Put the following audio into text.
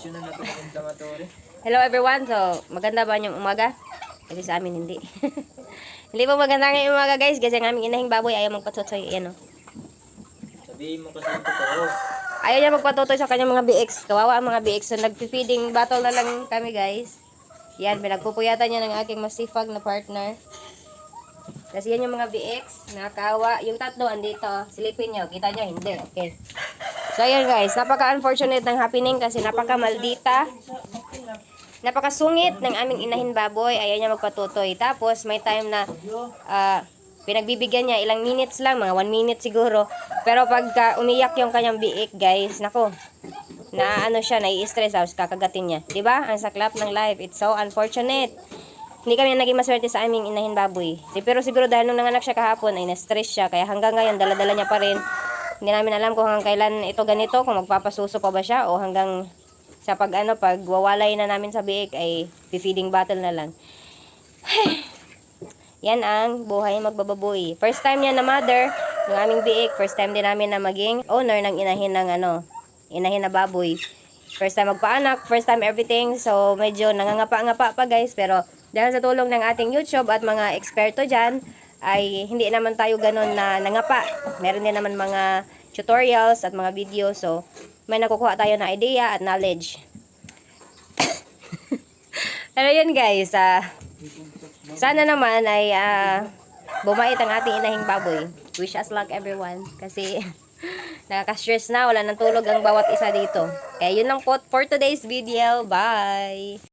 injection na natin ng inflammatory. Hello everyone. So, maganda ba yung umaga? Kasi sa amin hindi. Hindi po maganda ngayong umaga guys kasi ang aming inahing baboy ayaw magpatutoy. Ayan o. Sabihin mo kasi yung totoo. Ayaw niya magpatutoy sa kanyang mga BX. Kawawa ang mga BX. So, nag-feeding battle na lang kami guys. Yan, pinagpupuyatan niya ng aking masifag na partner. Kasi yan yung mga BX. Nakawa. Yung tatlo andito. Silipin nyo. Kita nyo? Hindi. Okay. So, ayan guys. Napaka-unfortunate ng happening kasi napaka-maldita. Napakasungit ng aming inahin baboy. Ayaw niya magpatutoy. Tapos, may time na pinagbibigyan niya ilang minutes lang. Mga 1 minute siguro. Pero pagka umiyak yung kanyang biik, guys, nako. Na ano siya, nai-stress house, kakagatin niya. 'Di ba? Ang saklap ng life. It's so unfortunate. Hindi kami naging maswerte sa aming inahin baboy. Pero siguro dahil nung nanganak siya kahapon, ay na-stress siya. Kaya hanggang ngayon, dala-dala niya pa rin. Hindi namin alam kung hanggang kailan ito ganito, kung magpapasuso pa ba siya, o hanggang sa pag wawalay na namin sa biik, ay feeding battle na lang. Yan ang buhay magbababoy. First time niya na mother, ng aming biik. First time din namin na maging owner ng inahin ng inahin na baboy. First time magpaanak, first time everything. So, medyo nangangapa-ngapa pa guys. Pero, dahil sa tulong ng ating YouTube at mga eksperto dyan, ay hindi naman tayo ganun na nangapa. Meron din naman mga tutorials at mga videos. So, may nakukuha tayo na idea at knowledge. Pero yun guys, sana naman ay bumait ang ating inahing baboy. Wish us luck everyone. Kasi nakaka-stress na. Wala nang tulog ang bawat isa dito. Kaya yun lang po for today's video. Bye!